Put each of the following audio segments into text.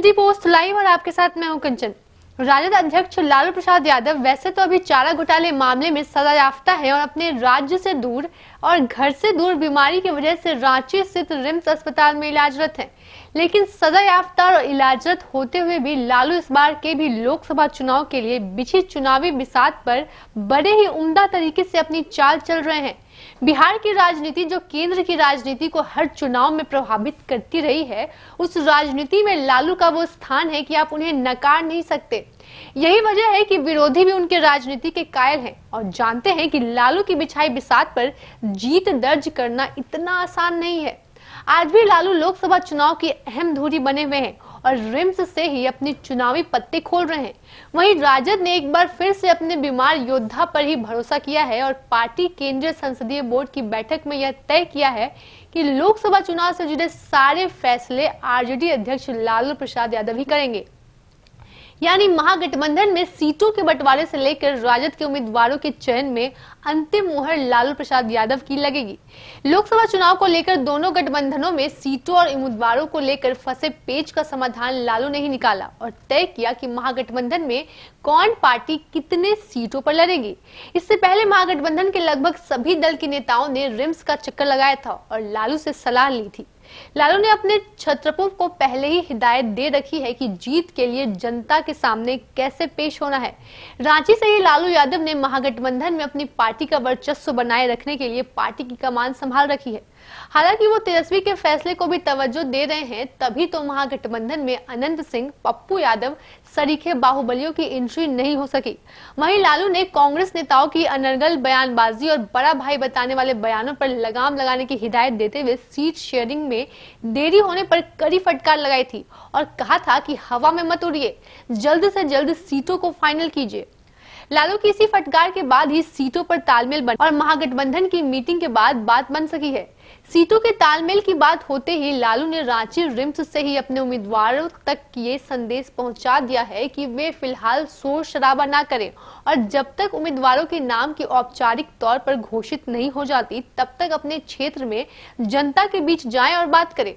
City post live और आपके साथ मैं हूं कंचन। राजद अध्यक्ष लालू प्रसाद यादव वैसे तो अभी चारा घोटाले मामले में सजायाफ्ता है और अपने राज्य से दूर और घर से दूर बीमारी की वजह से रांची स्थित रिम्स अस्पताल में इलाजरत हैं। लेकिन सजायाफ्ता और इलाजरत होते हुए भी लालू इस बार के भी लोकसभा चुनाव के लिए बिछी चुनावी बिसात पर बड़े ही उम्दा तरीके से अपनी चाल चल रहे हैं। बिहार की राजनीति जो केंद्र की राजनीति को हर चुनाव में प्रभावित करती रही है, उस राजनीति में लालू का वो स्थान है कि आप उन्हें नकार नहीं सकते। यही वजह है कि विरोधी भी उनके राजनीति के कायल हैं और जानते हैं कि लालू की बिछाई बिसात पर जीत दर्ज करना इतना आसान नहीं है। आज भी लालू लोकसभा चुनाव की अहम धुरी बने हुए हैं और रिम्स से ही अपनी चुनावी पत्ते खोल रहे हैं। वहीं राजद ने एक बार फिर से अपने बीमार योद्धा पर ही भरोसा किया है और पार्टी केंद्रीय संसदीय बोर्ड की बैठक में यह तय किया है कि लोकसभा चुनाव से जुड़े सारे फैसले आरजेडी अध्यक्ष लालू प्रसाद यादव ही करेंगे। यानी महागठबंधन में सीटों के बंटवारे से लेकर राजद के उम्मीदवारों के चयन में अंतिम मुहर लालू प्रसाद यादव की लगेगी। लोकसभा चुनाव को लेकर दोनों गठबंधनों में सीटों और उम्मीदवारों को लेकर फंसे पेच का समाधान लालू ने ही निकाला और तय किया कि महागठबंधन में कौन पार्टी कितने सीटों पर लड़ेगी। इससे पहले महागठबंधन के लगभग सभी दल के नेताओं ने रिम्स का चक्कर लगाया था और लालू से सलाह ली थी। लालू ने अपने छत्रपों को पहले ही हिदायत दे रखी है कि जीत के लिए जनता के सामने कैसे पेश होना है। रांची से ही लालू यादव ने महागठबंधन में अपनी पार्टी का वर्चस्व बनाए रखने के लिए पार्टी की कमान संभाल रखी है। हालांकि वो तेजस्वी के फैसले को भी तवज्जो दे रहे हैं, तभी तो महागठबंधन में अनंत सिंह, पप्पू यादव सरीखे बाहुबलियों की एंट्री नहीं हो सकी। वहीं लालू ने कांग्रेस नेताओं की अनर्गल बयानबाजी और बड़ा भाई बताने वाले बयानों पर लगाम लगाने की हिदायत देते हुए सीट शेयरिंग में देरी होने पर कड़ी फटकार लगाई थी और कहा था कि हवा में मत उड़िए, जल्द से जल्द सीटों को फाइनल कीजिए। लालू की इसी फटकार के बाद ही सीटों पर तालमेल बना और महागठबंधन की मीटिंग के बाद बात बन सकी है। सीटों के तालमेल की बात होते ही लालू ने रांची रिम्स से ही अपने उम्मीदवारों तक ये संदेश पहुंचा दिया है कि वे फिलहाल शोर शराबा ना करें और जब तक उम्मीदवारों के नाम की औपचारिक तौर पर घोषित नहीं हो जाती तब तक अपने क्षेत्र में जनता के बीच जाएं और बात करें।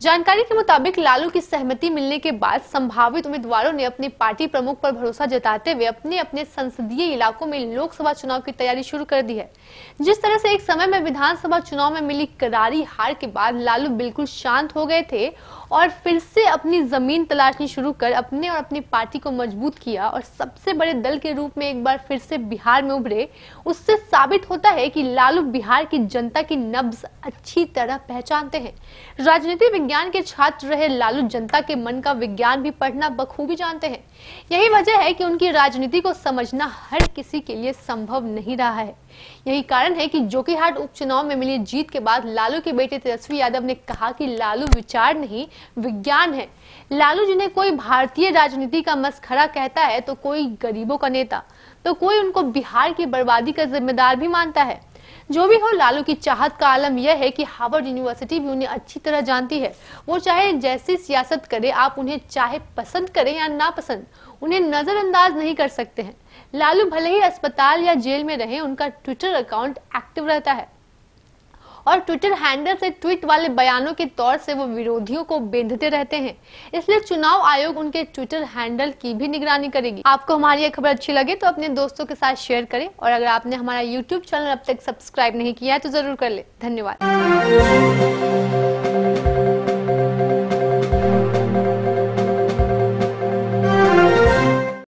जानकारी के मुताबिक लालू की सहमति मिलने के बाद संभावित उम्मीदवारों ने अपनी पार्टी प्रमुख पर भरोसा जताते हुए अपने अपने संसदीय इलाकों में लोकसभा चुनाव की तैयारी शुरू कर दी है। जिस तरह से एक समय में विधानसभा चुनाव में मिली करारी हार के बाद लालू बिल्कुल शांत हो गए थे और फिर से अपनी जमीन तलाशनी शुरू कर अपने और अपनी पार्टी को मजबूत किया और सबसे बड़े दल के रूप में एक बार फिर से बिहार में उभरे, उससे साबित होता है कि लालू बिहार की जनता की नब्ज अच्छी तरह पहचानते हैं। राजनीति विज्ञान के छात्र रहे लालू जनता के मन का विज्ञान भी पढ़ना बखूबी जानते हैं। यही वजह है कि उनकी राजनीति को समझना हर किसी के लिए संभव नहीं रहा है। यही कारण है कि जोकीहाट उपचुनाव में मिली जीत के बाद लालू के बेटे तेजस्वी यादव ने कहा कि लालू विचार नहीं विज्ञान है। लालू जिन्हें कोई भारतीय राजनीति का मसखरा कहता है, तो कोई गरीबों का नेता, तो कोई उनको बिहार की बर्बादी का जिम्मेदार भी मानता है। जो भी हो, लालू की चाहत का आलम यह है कि हार्वर्ड यूनिवर्सिटी भी उन्हें अच्छी तरह जानती है। वो चाहे जैसी सियासत करे, आप उन्हें चाहे पसंद करें या ना पसंद, उन्हें नजरअंदाज नहीं कर सकते हैं। लालू भले ही अस्पताल या जेल में रहे, उनका ट्विटर अकाउंट एक्टिव रहता है और ट्विटर हैंडल से ट्वीट वाले बयानों के तौर से वो विरोधियों को बेंधते रहते हैं। इसलिए चुनाव आयोग उनके ट्विटर हैंडल की भी निगरानी करेगी। आपको हमारी ये खबर अच्छी लगे तो अपने दोस्तों के साथ शेयर करें और अगर आपने हमारा YouTube चैनल अब तक सब्सक्राइब नहीं किया है तो जरूर कर ले। धन्यवाद।